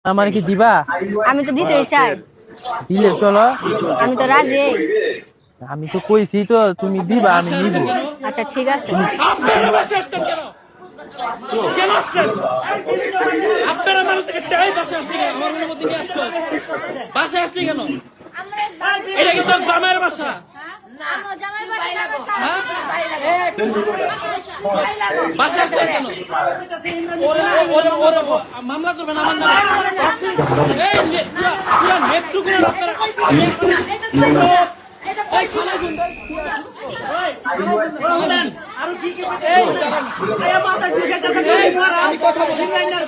আমার কি দিবা? আমি তো দিতেই চাই। দিলে চলো। আমি তো রাজি। আমি তো কইছি তো তুমি দিবা, আমি নিব। আচ্ছা ঠিক আছে। আপনারা মানুষ থেকে টাই বাসে আসছে কেন? আমার অনুমতি নিয়ে আসছো বাসায় আসছে কেন? এটা কি তোর জামাইয়ের বাসা? বাসা আসছে কেন? মামলা করবেন আমার নামে। নেত্রকোনা আপনারা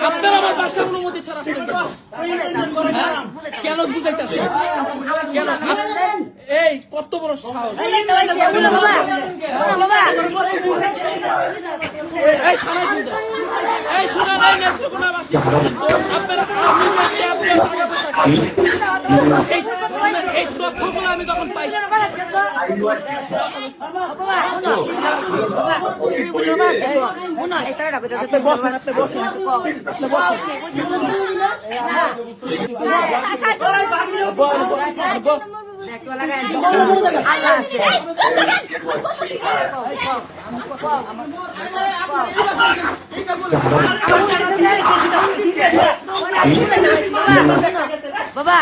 আপনারা আমার বাসার অনুমতি ছাড়া কেন বুঝাইতেছে? কেন এই কত বড় সাহস? এই থানায় শুনতে এই শোনা নাই নেত্রকোনাবাসী আপনারা এই তথ্যগুলো আমি তখন পাই। বাবা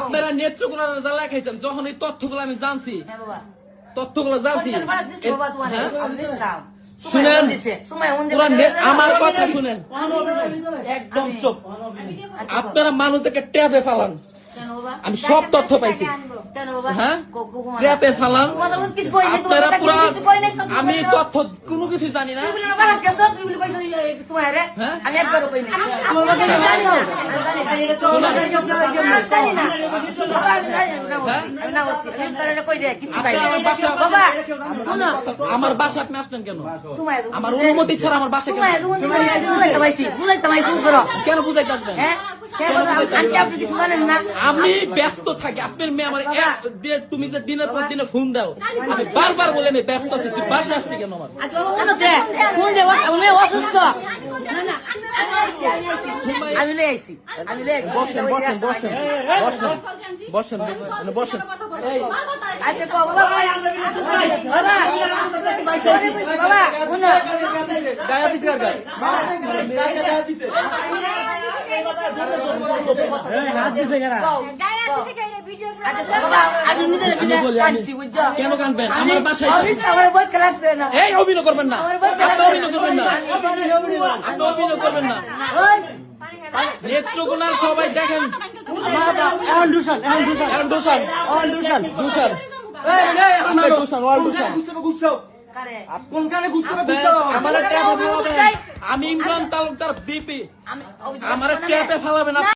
আপনারা নেত্রকোনার জ্বালা খাইছেন যখন এই তথ্যগুলো আমি জানছি, তথ্যগুলো জানছি। শুনেন আমার কথা শুনেন, একদম চুপ। আপনারা মানুষদেরকে ট্যাপে ফালান, আমি সব তথ্য পাইছি। হ্যাঁ ট্যাপে ফালান আপনারা পুরা, আমি তথ্য কোনো কিছু জানি না। আমার বাসা আপনি আসলেন কেন? আমার অনুমতি ছাড়া আমার বাসা কেন বুঝাইতে আসবেন? আমি ব্যস্ত থাকি, আপনার মেয়ে আমার তুমি যে দিনের পর দিনে ফোন দাও, আমি বারবার বলে আমি ব্যস্ত আছি, তুই বাসা আসলি কেন? আমার অসুস্থ আমি লই আইছি, আমি লই আইছি। বসেন বসেন বসেন বসেন বসেন বসেন। আচ্ছা কও বাবা, বাবা শুনো গায়া দিছে আর গায় হাত দিছে কেন? কেন কানবেন? আমার বাসায় এই অভিনয় করবেন না, আপনি অভিনয় করবেন না, আপনি অভিনয় করবেন না। নেত্রকোনার সবাই দেখেন আমি ইমরান তালুকদার বিপি, আমার ট্যাপে ফেলাবেন।